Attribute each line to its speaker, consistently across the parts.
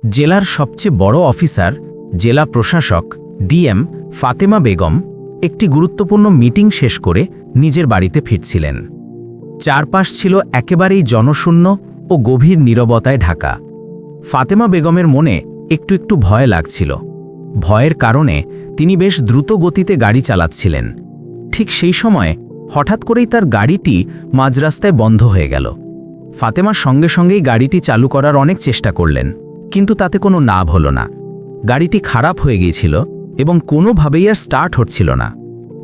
Speaker 1: জেলার সবচেয়ে বড় অফিসার জেলা প্রশাসক ডিএম ফাতেমা বেগম একটি গুরুত্বপূর্ণ মিটিং শেষ করে নিজের বাড়িতে ফিরছিলেন। চারপাশ ছিল একেবারেই জনশূন্য ও গভীর নীরবতায় ঢাকা। ফাতেমা বেগমের মনে একটু একটু ভয় লাগছিল। ভয়ের কারণে তিনি বেশ দ্রুত গতিতে গাড়ি চালাচ্ছিলেন। ঠিক সেই সময় হঠাৎ করেই তার গাড়িটি মাঝরাস্তায় বন্ধ হয়ে গেল। ফাতেমার সঙ্গে সঙ্গেই গাড়িটি চালু করার অনেক চেষ্টা করলেন, কিন্তু তাতে কোনো লাভ হলো না। গাড়িটি খারাপ হয়ে গিয়েছিল এবং কোনোভাবেই আর স্টার্ট হচ্ছিল না।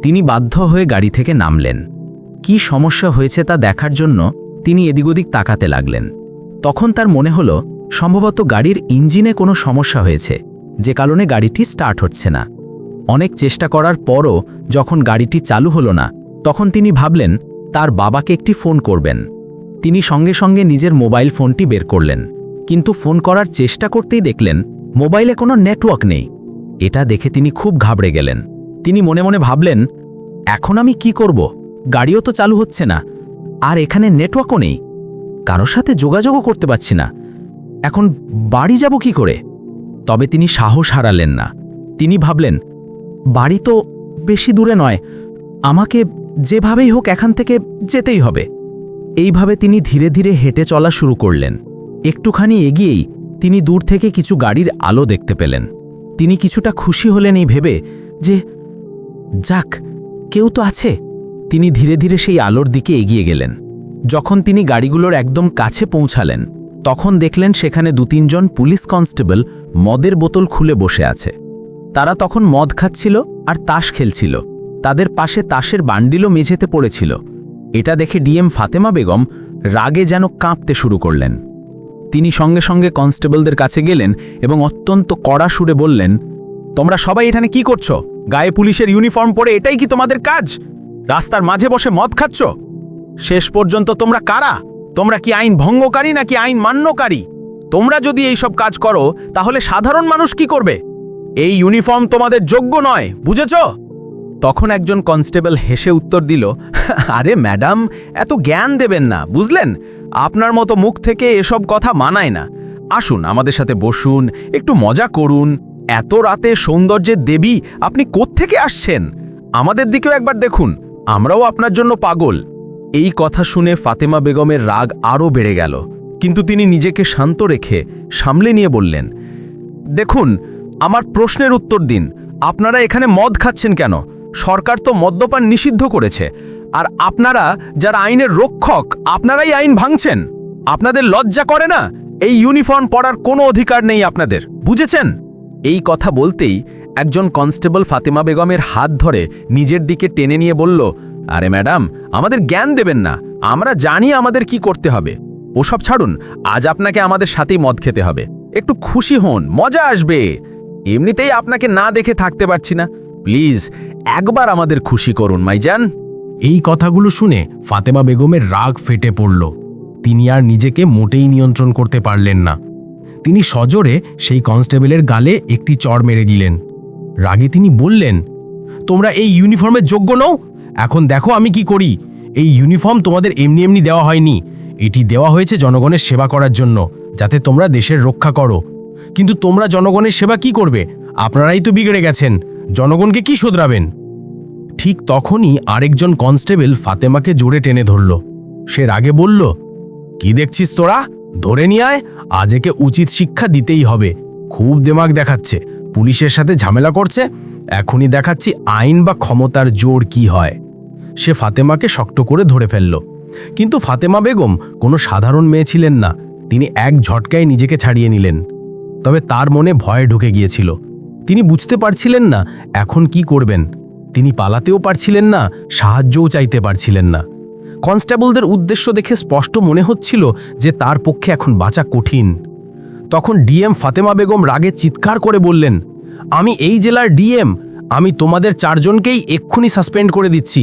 Speaker 1: তিনি বাধ্য হয়ে গাড়ি থেকে নামলেন। কি সমস্যা হয়েছে তা দেখার জন্য তিনি এদিক ওদিক তাকাতে লাগলেন। তখন তার মনে হলো সম্ভবত গাড়ির ইঞ্জিনে কোনো সমস্যা হয়েছে, যে কারণে গাড়িটি স্টার্ট হচ্ছে না। অনেক চেষ্টা করার পরও যখন গাড়িটি চালু হলো না, তখন তিনি ভাবলেন তার বাবাকে একটি ফোন করবেন। তিনি সঙ্গে সঙ্গে নিজের মোবাইল ফোনটি বের করলেন, কিন্তু ফোন করার চেষ্টা করতেই দেখলেন মোবাইলে কোনো নেটওয়ার্ক নেই। এটা দেখে তিনি খুব ঘাবড়ে গেলেন। তিনি মনে মনে ভাবলেন, এখন আমি কি করব? গাড়িও তো চালু হচ্ছে না, আর এখানে নেটওয়ার্কও নেই, কারোর সাথে যোগাযোগও করতে পারছি না। এখন বাড়ি যাব কি করে? তবে তিনি সাহস হারালেন না। তিনি ভাবলেন, বাড়ি তো বেশি দূরে নয়, আমাকে যেভাবেই হোক এখান থেকে যেতেই হবে। এইভাবে তিনি ধীরে ধীরে হেঁটে চলা শুরু করলেন। একটুখানি এগিয়েই তিনি দূর থেকে কিছু গাড়ির আলো দেখতে পেলেন। তিনি কিছুটা খুশি হলেন এই ভেবে যে যাক, কেউ তো আছে। তিনি ধীরে ধীরে সেই আলোর দিকে এগিয়ে গেলেন। যখন তিনি গাড়িগুলোর একদম কাছে পৌঁছালেন, তখন দেখলেন সেখানে 2-3 জন পুলিশ কনস্টেবল মদের বোতল খুলে বসে আছে। তারা তখন মদ খাচ্ছিল আর তাস খেলছিল। তাদের পাশে তাসের বান্ডিলও মেঝেতে পড়েছিল। এটা দেখে ডিএম ফাতেমা বেগম রাগে যেন কাঁপতে শুরু করলেন। তিনি সঙ্গে সঙ্গে কনস্টেবলদের কাছে গেলেন এবং অত্যন্ত কড়া সুরে বললেন, তোমরা সবাই এখানে কি করছো? গায়ে পুলিশের ইউনিফর্ম পরে এটাই কি তোমাদের কাজ? রাস্তার মাঝে বসে মদ খাচ্ছ? শেষ পর্যন্ত তোমরা কারা? তোমরা কি আইন ভঙ্গকারী নাকি আইন মান্যকারী? তোমরা যদি এই সব কাজ করো, তাহলে সাধারণ মানুষ কি করবে? এই ইউনিফর্ম তোমাদের যোগ্য নয়, বুঝেছো? তখন একজন কনস্টেবল হেসে উত্তর দিল, আরে ম্যাডাম, এত জ্ঞান দেবেন না, বুঝলেন? আপনার মতো মুখ থেকে এসব কথা মানায় না। আসুন আমাদের সাথে বসুন, একটু মজা করুন। এত রাতে সৌন্দর্যের দেবী আপনি কোত্থেকে আসছেন? আমাদের দিকেও একবার দেখুন, আমরাও আপনার জন্য পাগল। এই কথা শুনে ফাতেমা বেগমের রাগ আরও বেড়ে গেল, কিন্তু তিনি নিজেকে শান্ত রেখে সামলে নিয়ে বললেন, দেখুন, আমার প্রশ্নের উত্তর দিন। আপনারা এখানে মদ খাচ্ছেন কেন? সরকার তো মদ্যপান নিষিদ্ধ করেছে, আর আপনারা যারা আইনের রক্ষক, আপনারাই আইন ভাঙছেন। আপনাদের লজ্জা করে না? এই ইউনিফর্ম পরার কোনো অধিকার নেই আপনাদের, বুঝেছেন? এই কথা বলতেই একজন কনস্টেবল ফাতেমা বেগমের হাত ধরে নিজের দিকে টেনে নিয়ে বলল, আরে ম্যাডাম, আমাদের জ্ঞান দেবেন না, আমরা জানি আমাদের কি করতে হবে। ওসব ছাড়ুন, আজ আপনাকে আমাদের সাথেই মদ খেতে হবে। একটু খুশি হন, মজা আসবে। এমনিতেই আপনাকে না দেখে থাকতে পারছি না, প্লিজ একবার আমাদের খুশি করুন মাইজান।
Speaker 2: এই কথাগুলো শুনে ফাতেমা বেগমের রাগ ফেটে পড়ল। তিনি আর নিজেকে মোটেই নিয়ন্ত্রণ করতে পারলেন না। তিনি সজোরে সেই কনস্টেবলের গালে একটি চড় মেরে দিলেন। রাগে তিনি বললেন, তোমরা এই ইউনিফর্মের যোগ্য নও? এখন দেখো আমি কি করি। এই ইউনিফর্ম তোমাদের এমনি এমনি দেওয়া হয়নি, এটি দেওয়া হয়েছে জনগণের সেবা করার জন্য, যাতে তোমরা দেশের রক্ষা করো। কিন্তু তোমরা জনগণের সেবা কি করবে? আপনারাই তো বিগড়ে গেছেন, জনগণকে কি শোধরাবেন? ঠিক তখনই আরেকজন কনস্টেবল ফাতেমাকে জোরে টেনে ধরল। সে রাগে বলল, কি দেখছিস তোরা? ধরে নিয়ে আয়, আজ একে উচিত শিক্ষা দিতেই হবে। খুব দেমাগ দেখাচ্ছে, পুলিশের সাথে ঝামেলা করছে। এখনই দেখাচ্ছি আইন বা ক্ষমতার জোর কি হয়। সে ফাতেমাকে শক্ত করে ধরে ফেলল। কিন্তু ফাতেমা বেগম কোনো সাধারণ মেয়ে ছিলেন না। তিনি এক ঝটকায় নিজেকে ছাড়িয়ে নিলেন। তবে তার মনে ভয় ঢুকে গিয়েছিল। তিনি বুঝতে পারছিলেন না এখন কি করবেন। তিনি পালাতেও পারছিলেন না, সাহায্যও চাইতে পারছিলেন না। কনস্টেবলদের উদ্দেশ্য দেখে স্পষ্ট মনে হচ্ছিল যে তার পক্ষে এখন বাঁচা কঠিন। তখন ডিএম ফাতেমা বেগম রাগে চিৎকার করে বললেন, আমি এই জেলার ডিএম, আমি তোমাদের 4 জনকেই এক্ষুনি সাসপেন্ড করে দিচ্ছি।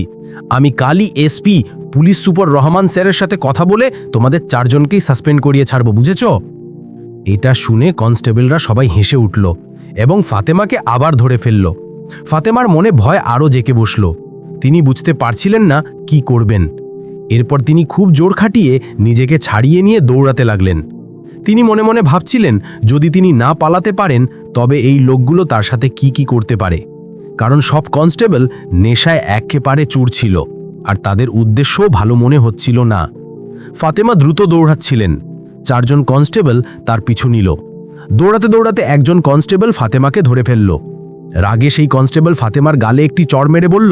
Speaker 2: আমি কালই এসপি পুলিশ সুপার রহমান স্যারের সাথে কথা বলে তোমাদের 4 জনকেই সাসপেন্ড করিয়ে ছাড়ব, বুঝেছ? এটা শুনে কনস্টেবলরা সবাই হেসে উঠল এবং ফাতেমাকে আবার ধরে ফেলল। ফাতেমার মনে ভয় আরও জেঁকে বসল। তিনি বুঝতে পারছিলেন না কি করবেন। এরপর তিনি খুব জোর খাটিয়ে নিজেকে ছাড়িয়ে নিয়ে দৌড়াতে লাগলেন। তিনি মনে মনে ভাবছিলেন যদি তিনি না পালাতে পারেন তবে এই লোকগুলো তার সাথে কি করতে পারে, কারণ সব কনস্টেবল নেশায় একেবারে চুর ছিল আর তাদের উদ্দেশ্যও ভালো মনে হচ্ছিল না। ফাতেমা দ্রুত দৌড়াচ্ছিলেন, 4 জন কনস্টেবল তার পিছু নিল। দৌড়াতে দৌড়াতে একজন কনস্টেবল ফাতেমাকে ধরে ফেলল। রাগে সেই কনস্টেবল ফাতেমার গালে একটি চড় মেরে বলল,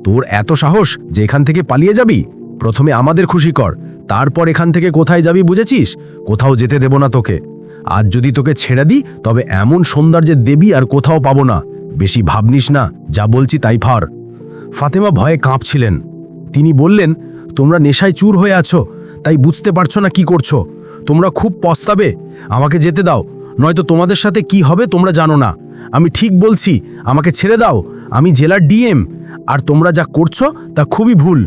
Speaker 2: তোর এত সাহস যে এখান থেকে পালিয়ে যাবি? প্রথমে আমাদের খুশি কর, তারপর এখান থেকে কোথায় যাবি বুঝেছিস? কোথাও যেতে দেব না তোকে। আজ যদি তোকে ছেড়ে দিই তবে এমন সৌন্দর্যের দেবী আর কোথাও পাবো না। বেশি ভাবনিস না, যা বলছি তাই ফর। ফাতেমা ভয়ে কাঁপছিলেন। তিনি বললেন, তোমরা নেশায় চুর হয়ে আছো, তাই বুঝতে পারছো না কি করছো। তোমরা খুব পস্তাবে। আমাকে যেতে দাও, নয়তো তোমাদের সাথে কি হবে তোমরা জানো না। আমি ঠিক বলছি, আমাকে ছেড়ে দাও। আমি জেলার ডিএম, আর তোমরা যা করছো তা খুবই ভুল।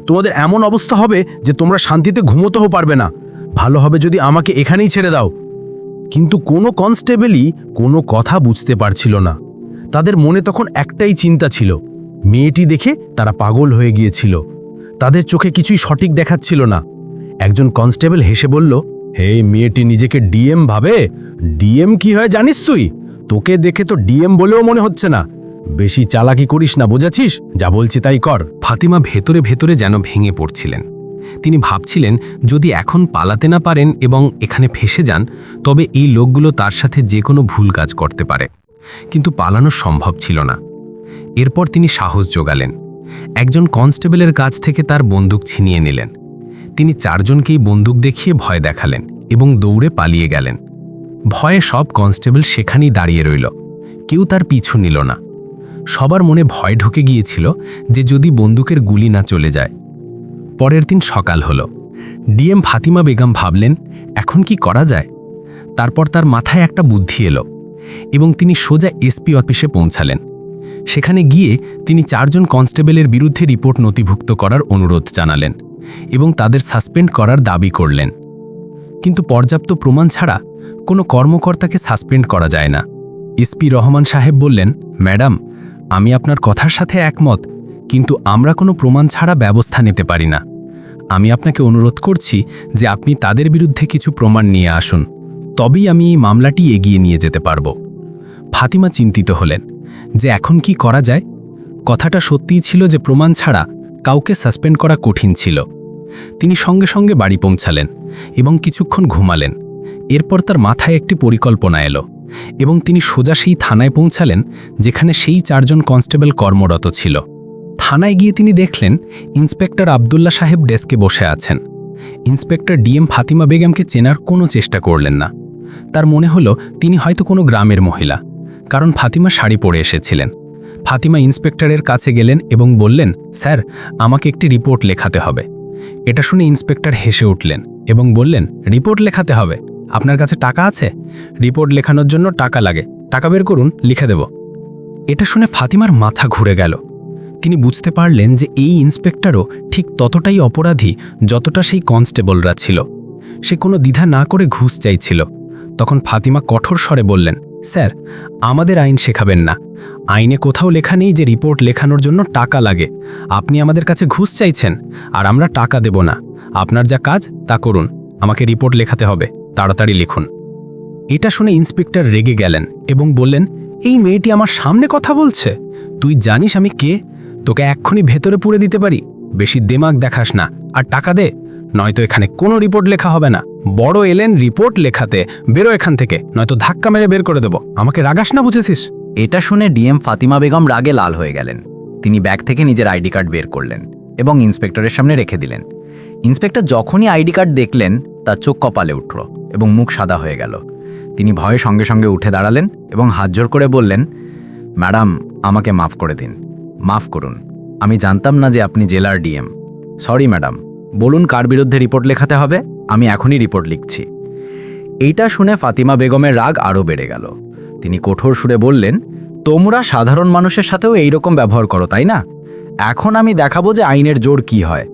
Speaker 2: তোমাদের এমন অবস্থা হবে যে তোমরা শান্তিতে ঘুমোতেও পারবে না। ভালো হবে যদি আমাকে এখানেই ছেড়ে দাও। কিন্তু কোনো কনস্টেবলই কোনো কথা বুঝতে পারছিল না। তাদের মনে তখন একটাই চিন্তা ছিল, মেয়েটি দেখে তারা পাগল হয়ে গিয়েছিল। তাদের চোখে কিছুই সঠিক দেখাচ্ছিল না। একজন কনস্টেবল হেসে বলল, হে, মেয়েটি নিজেকে ডিএম ভাবে। ডিএম কি হয় জানিস তুই? তোকে দেখে তো ডিএম বলেও মনে হচ্ছে না। বেশি চালাকি করিস না, বুঝেছিস? যা বলছি তাই কর।
Speaker 3: ফাতিমা ভেতরে ভেতরে যেন ভেঙে পড়ছিলেন। তিনি ভাবছিলেন যদি এখন পালাতে না পারেন এবং এখানে ফেসে যান তবে এই লোকগুলো তার সাথে যে কোনো ভুল কাজ করতে পারে, কিন্তু পালানো সম্ভব ছিল না। এরপর তিনি সাহস জোগালেন। একজন কনস্টেবলের কাছ থেকে তার বন্দুক ছিনিয়ে নিলেন। তিনি 4 জনকেই বন্দুক দেখিয়ে ভয় দেখালেন এবং দৌড়ে পালিয়ে গেলেন। ভয়ে সব কনস্টেবল সেখানেই দাঁড়িয়ে রইল, কেউ তার পিছু নিল না। সবার মনে ভয় ঢুকে গিয়েছিল যে যদি বন্দুকের গুলি না চলে যায়। পরের দিন সকাল হলো। ডিএম ফাতিমা বেগম ভাবলেন এখন কি করা যায়। তারপর তার মাথায় একটা বুদ্ধি এলো এবং তিনি সোজা এসপি অফিসে পৌঁছালেন। সেখানে গিয়ে তিনি 4 জন কনস্টেবলের বিরুদ্ধে রিপোর্ট নথিভুক্ত করার অনুরোধ জানালেন এবং তাদের সাসপেন্ড করার দাবি করলেন। কিন্তু পর্যাপ্ত প্রমাণ ছাড়া কোনো কর্মকর্তাকে সাসপেন্ড করা যায় না। এসপি রহমান সাহেব বললেন, ম্যাডাম, আমি আপনার কথার সাথে একমত, কিন্তু আমরা কোনো প্রমাণ ছাড়া ব্যবস্থা নিতে পারি না। আমি আপনাকে অনুরোধ করছি যে আপনি তাদের বিরুদ্ধে কিছু প্রমাণ নিয়ে আসুন, তবেই আমি এই মামলাটি এগিয়ে নিয়ে যেতে পারব। ফাতিমা চিন্তিত হলেন যে এখন কি করা যায়। কথাটা সত্যিই ছিল যে প্রমাণ ছাড়া কাউকে সাসপেন্ড করা কঠিন ছিল। তিনি সঙ্গে সঙ্গে বাড়ি পৌঁছালেন এবং কিছুক্ষণ ঘুমালেন। এরপর তার মাথায় একটি পরিকল্পনা এলো এবং তিনি সোজা সেই থানায় পৌঁছালেন যেখানে সেই 4 জন কনস্টেবল কর্মরত ছিল। থানায় গিয়ে তিনি দেখলেন ইন্সপেক্টর আবদুল্লাহ সাহেব ডেস্কে বসে আছেন। ইন্সপেক্টর ডিএম ফাতিমা বেগমকে চেনার কোনো চেষ্টা করলেন না। তার মনে হলো তিনি হয়তো কোনো গ্রামের মহিলা, কারণ ফাতিমা শাড়ি পরে এসেছিলেন। ফাতিমা ইন্সপেক্টরের কাছে গেলেন এবং বললেন, স্যার, আমাকে একটি রিপোর্ট লেখাতে হবে। এটা শুনে ইন্সপেক্টর হেসে উঠলেন এবং বললেন, রিপোর্ট লেখাতে হবে? আপনার কাছে টাকা আছে? রিপোর্ট লেখানোর জন্য টাকা লাগে, টাকা বের করুন, লিখে দেব। এটা শুনে ফাতিমার মাথা ঘুরে গেল। তিনি বুঝতে পারলেন যে এই ইন্সপেক্টরও ঠিক ততটাই অপরাধী যতটা সেই কনস্টেবলরা ছিল। সে কোনো দ্বিধা না করে ঘুষ চাইছিল। তখন ফাতিমা কঠোর স্বরে বললেন, স্যার, আমাদের আইন শেখাবেন না। আইনে কোথাও লেখা নেই যে রিপোর্ট লেখানোর জন্য টাকা লাগে। আপনি আমাদের কাছে ঘুষ চাইছেন আর আমরা টাকা দেব না। আপনার যা কাজ তা করুন, আমাকে রিপোর্ট লেখাতে হবে, তাড়াতাড়ি লিখুন। এটা শুনে ইন্সপেক্টর রেগে গেলেন এবং বললেন, এই মেয়েটি আমার সামনে কথা বলছে? তুই জানিস আমি কে? তোকে এক্ষুনি ভেতরে পুরে দিতে পারি। বেশি দেমাগ দেখাস না আর টাকা দে, নয়তো এখানে কোনো রিপোর্ট লেখা হবে না। বড় এলেন রিপোর্ট লেখাতে, বেরো এখান থেকে, নয়তো ধাক্কা মেরে বের করে দেব। আমাকে রাগাস না, বুঝেছিস?
Speaker 1: এটা শুনে ডিএম ফাতিমা বেগম রাগে লাল হয়ে গেলেন। তিনি ব্যাগ থেকে নিজের আইডি কার্ড বের করলেন এবং ইন্সপেক্টরের সামনে রেখে দিলেন। ইন্সপেক্টর যখনই আইডি কার্ড দেখলেন তার চোখ কপালে উঠল এবং মুখ সাদা হয়ে গেল। তিনি ভয়ে সঙ্গে সঙ্গে উঠে দাঁড়ালেন এবং হাত জোর করে বললেন, ম্যাডাম, আমাকে মাফ করে দিন, মাফ করুন। আমি জানতাম না যে আপনি জেলার ডিএম। সরি ম্যাডাম, বলুন কার বিরুদ্ধে রিপোর্ট লেখাতে হবে, আমি এখনই রিপোর্ট লিখছি। এইটা শুনে ফাতিমা বেগমের রাগ আরও বেড়ে গেল। তিনি কঠোর সুরে বললেন, তোমরা সাধারণ মানুষের সাথেও এইরকম ব্যবহার করো, তাই না? এখন আমি দেখাবো যে আইনের জোর কি হয়।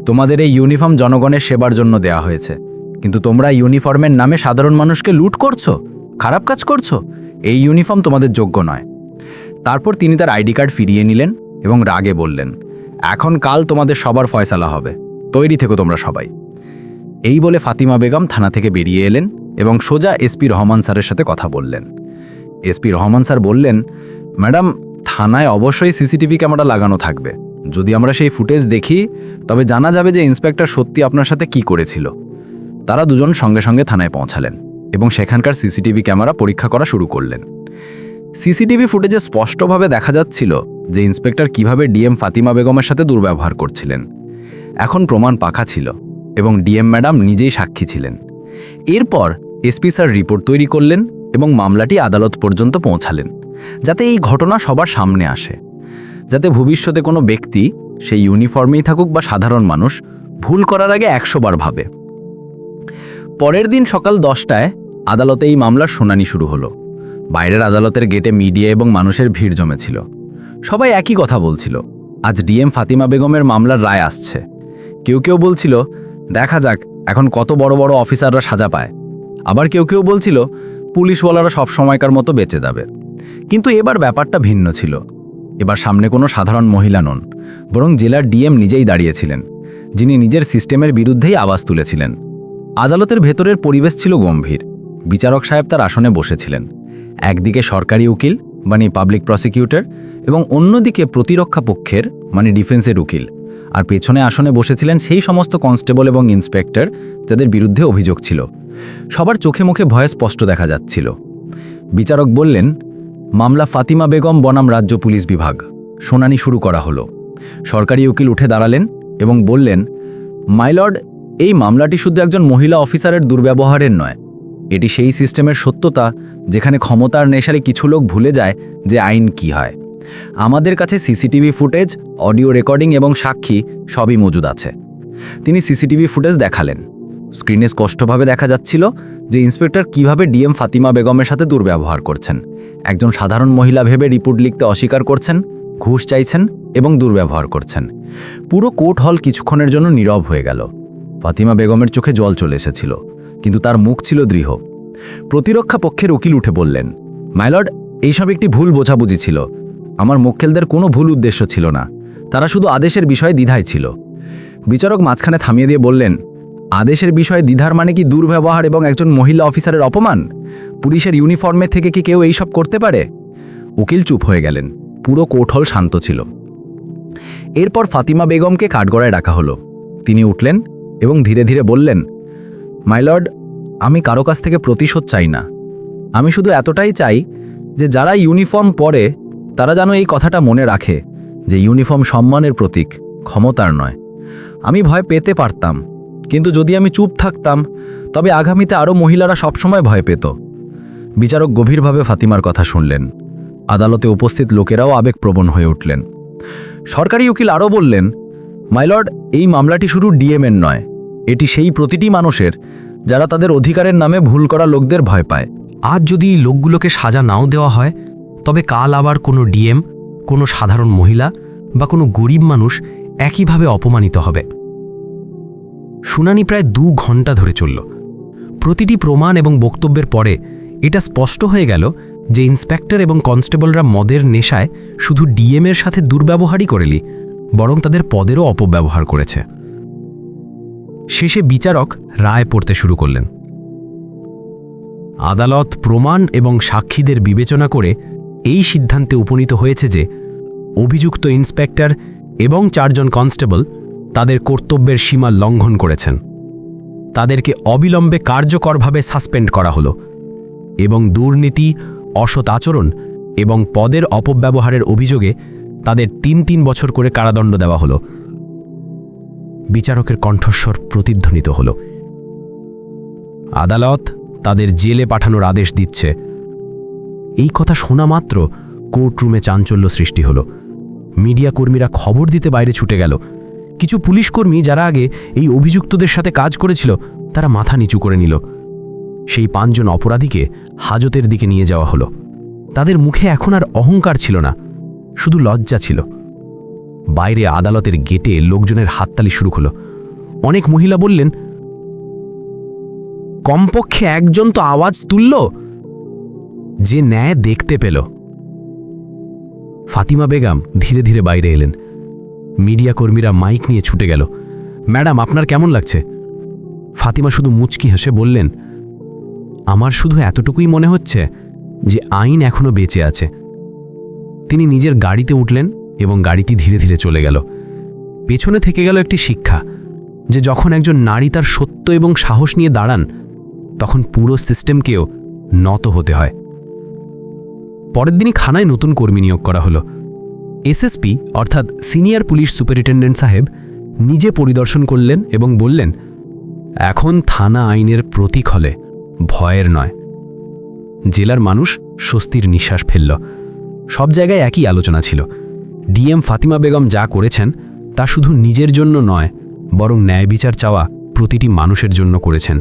Speaker 1: তোমাদের এই ইউনিফর্ম জনগণের সেবার জন্য দেয়া হয়েছে, কিন্তু তোমরা ইউনিফর্মের নামে সাধারণ মানুষকে লুট করছো, খারাপ কাজ করছো। এই ইউনিফর্ম তোমাদের যোগ্য নয়। তারপর তিনি তার আইডি কার্ড ফিরিয়ে নিলেন এবং রাগে বললেন, এখন কাল তোমাদের সবার ফয়সালা হবে, তৈরি থেকো তোমরা সবাই। এই বলে ফাতিমা বেগম থানা থেকে বেরিয়ে এলেন এবং সোজা এসপি রহমান স্যারের সাথে কথা বললেন। এসপি রহমান স্যার বললেন, ম্যাডাম, থানায় অবশ্যই সিসিটিভি ক্যামেরা লাগানো থাকবে। যদি আমরা সেই ফুটেজ দেখি তবে জানা যাবে যে ইন্সপেক্টর সত্যি আপনার সাথে কি করেছিল। তারা দুজন সঙ্গে সঙ্গে থানায় পৌঁছালেন এবং সেখানকার সিসিটিভি ক্যামেরা পরীক্ষা করা শুরু করলেন। সিসিটিভি ফুটেজে স্পষ্টভাবে দেখা যাচ্ছিল যে ইন্সপেক্টর কিভাবে ডিএম ফাতিমা বেগমের সাথে দুর্ব্যবহার করছিলেন। এখন প্রমাণ পাকা ছিল এবং ডিএম ম্যাডাম নিজেই সাক্ষী ছিলেন। এরপর এসপি স্যার রিপোর্ট তৈরি করলেন এবং মামলাটি আদালত পর্যন্ত পৌঁছালেন, যাতে এই ঘটনা সবার সামনে আসে, যাতে ভবিষ্যতে কোনো ব্যক্তি, সেই ইউনিফর্মেই থাকুক বা সাধারণ মানুষ, ভুল করার আগে 100 বার ভাবে। পরের দিন সকাল 10টায় আদালতে এই মামলার শুনানি শুরু হলো। বাইরের আদালতের গেটে মিডিয়া এবং মানুষের ভিড় জমেছিল। সবাই একই কথা বলছিল, আজ ডিএম ফাতিমা বেগমের মামলার রায় আসছে। কেউ কেউ বলছিল, দেখা যাক এখন কত বড় বড় অফিসাররা সাজা পায়। আবার কেউ কেউ বলছিল, পুলিশওয়ালারা সব সময়কার মতো বেঁচে যাবে। কিন্তু এবার ব্যাপারটা ভিন্ন ছিল। এবার সামনে কোনো সাধারণ মহিলা নন, বরং জেলার ডিএম নিজেই দাঁড়িয়েছিলেন, যিনি নিজের সিস্টেমের বিরুদ্ধেই আওয়াজ তুলেছিলেন। আদালতের ভেতরের পরিবেশ ছিল গম্ভীর। বিচারক সাহেব তার আসনে বসেছিলেন। একদিকে সরকারি উকিল মানে পাবলিক প্রসিকিউটর এবং অন্যদিকে প্রতিরক্ষা পক্ষের মানে ডিফেন্সের উকিল। আর পেছনে আসনে বসেছিলেন সেই সমস্ত কনস্টেবল এবং ইন্সপেক্টর যাদের বিরুদ্ধে অভিযোগ ছিল। সবার চোখে মুখে ভয় স্পষ্ট দেখা যাচ্ছিল। বিচারক বললেন, মামলা ফাতিমা বেগম বনাম রাজ্য পুলিশ বিভাগ। শুনানি শুরু করা হলো। সরকারি উকিল উঠে দাঁড়ালেন এবং বললেন, মাইলর্ড, এই মামলাটি শুধু একজন মহিলা অফিসারের দুর্ব্যবহারের নয়, এটি সেই সিস্টেমের সত্যতা যেখানে ক্ষমতার নেশারে কিছু লোক ভুলে যায় যে আইন কি হয়। আমাদের কাছে সিসিটিভি ফুটেজ, অডিও রেকর্ডিং এবং সাক্ষী সবই মজুদ আছে। তিনি সিসিটিভি ফুটেজ দেখালেন। স্ক্রিনে স্পষ্টভাবে দেখা যাচ্ছিল যে ইন্সপেক্টর কিভাবে ডিএম ফাতিমা বেগমের সাথে দুর্ব্যবহার করছেন। একজন সাধারণ মহিলা ভেবে রিপোর্ট লিখতে অস্বীকার করছেন, ঘুষ চাইছেন এবং দুর্ব্যবহার করছেন। পুরো কোর্ট হল কিছুক্ষণের জন্য নীরব হয়ে গেল। ফাতিমা বেগমের চোখে জল চলে এসেছিল, কিন্তু তার মুখ ছিল দৃঢ়। প্রতিরক্ষা পক্ষের উকিল উঠে বললেন, মাইলর্ড, এইসব একটি ভুল বোঝাবুঝি ছিল। আমার মক্কেলদের কোনো ভুল উদ্দেশ্য ছিল না, তারা শুধু আদেশের বিষয়ে দ্বিধায় ছিল। বিচারক মাঝখানে থামিয়ে দিয়ে বললেন, আদেশের বিষয়ে দ্বিধার মানে কি দুর্ব্যবহার এবং একজন মহিলা অফিসারের অপমান? পুলিশের ইউনিফর্মে থেকে কি কেউ এইসব করতে পারে? উকিল চুপ হয়ে গেলেন। পুরো কোর্ট হল শান্ত ছিল। এরপর ফাতিমা বেগমকে কাঠগড়ায় ডাকা হলো। তিনি উঠলেন এবং ধীরে ধীরে বললেন, মাইলর্ড, আমি কারো কাছ থেকে প্রতিশোধ চাই না। আমি শুধু এতটাই চাই যে যারা ইউনিফর্ম পরে তারা যেন এই কথাটা মনে রাখে যে ইউনিফর্ম সম্মানের প্রতীক, ক্ষমতার নয়। আমি ভয় পেতে পারতাম, কিন্তু যদি আমি চুপ থাকতাম তবে আগামীতে আরও মহিলারা সবসময় ভয় পেত। বিচারক গভীরভাবে ফাতিমার কথা শুনলেন। আদালতে উপস্থিত লোকেরাও আবেগপ্রবণ হয়ে উঠলেন। সরকারি উকিল আরও বললেন, মাইলর্ড, এই মামলাটি শুধু ডিএমএর নয়, এটি সেই প্রতিটি মানুষের যারা তাদের অধিকারের নামে ভুল করা লোকদের ভয় পায়।
Speaker 3: আজ যদি এই লোকগুলোকে সাজা নাও দেওয়া হয়, তবে কাল আবার কোনো ডিএম, কোনো সাধারণ মহিলা বা কোনো গরিব মানুষ একইভাবে অপমানিত হবে। শুনানি প্রায় 2 ঘন্টা ধরে চলল। প্রতিটি প্রমাণ এবং বক্তব্যের পরে এটা স্পষ্ট হয়ে গেল যে ইন্সপেক্টর এবং কনস্টেবলরা মদের নেশায় শুধু ডিএমের সাথে দুর্ব্যবহারই করেনি, বরং তাদের পদেরও অপব্যবহার করেছে। শেষে বিচারক রায় পড়তে শুরু করলেন। আদালত প্রমাণ এবং সাক্ষীদের বিবেচনা করে এই সিদ্ধান্তে উপনীত হয়েছে যে অভিযুক্ত ইন্সপেক্টর এবং 4 জন কনস্টেবল তাদের কর্তব্যের সীমা লঙ্ঘন করেছেন। তাদেরকে অবিলম্বে কার্যকরভাবে সাসপেন্ড করা হলো এবং দুর্নীতি, অসৎ আচরণ এবং পদের অপব্যবহারের অভিযোগে তাদের 3 বছর করে কারাদণ্ড দেওয়া হলো। বিচারকের কণ্ঠস্বর প্রতিধ্বনিত হল। আদালত তাদের জেলে পাঠানোর আদেশ দিচ্ছে। এই কথা শোনা মাত্র কোর্টরুমে চাঞ্চল্য সৃষ্টি হলো। মিডিয়া কর্মীরা খবর দিতে বাইরে ছুটে গেল। কিছু পুলিশ কর্মী যারা আগে এই অভিযুক্তদের সাথে কাজ করেছিল তারা মাথা নিচু করে নিল। সেই 5 জন অপরাধীকে হাজতের দিকে নিয়ে যাওয়া হলো। তাদের মুখে এখন আর অহংকার ছিল না, শুধু লজ্জা ছিল। বাইরে আদালতের গেটে লোকজনের হাততালি শুরু হলো। অনেক মহিলা বললেন, কমপক্ষে একজন তো আওয়াজ তুলল, যে ন্যায় দেখতে পেল। ফাতিমা বেগম ধীরে ধীরে বাইরে এলেন। মিডিয়া কর্মীরা মাইক নিয়ে ছুটে গেল। ম্যাডাম, আপনার কেমন লাগছে? ফাতিমা শুধু মুচকি হেসে বললেন, আমার শুধু এতটুকুই মনে হচ্ছে যে আইন এখনো বেঁচে আছে। তিনি নিজের গাড়িতে উঠলেন এবং গাড়িটি ধীরে ধীরে চলে গেল। পেছনে থেকে গেল একটি শিক্ষা, যে যখন একজন নারী তার সত্য এবং সাহস নিয়ে দাঁড়ান, তখন পুরো সিস্টেমকেও নত হতে হয়। পরের দিনই থানায় নতুন কর্মী নিয়োগ করা হলো। এসএসপি অর্থাৎ সিনিয়র পুলিশ সুপারিনটেন্ডেন্ট সাহেব নিজে পরিদর্শন করলেন এবং বললেন, এখন থানা আইনের প্রতীক হলে ভয়ের নয়। জেলার মানুষ স্বস্তির নিঃশ্বাস ফেলল। সব জায়গায় একই আলোচনা ছিল, ডিএম ফাতিমা বেগম যা করেছেন তা শুধু নিজের জন্য নয়, বরং ন্যায় বিচার চাওয়া প্রতিটি মানুষের জন্য করেছেন।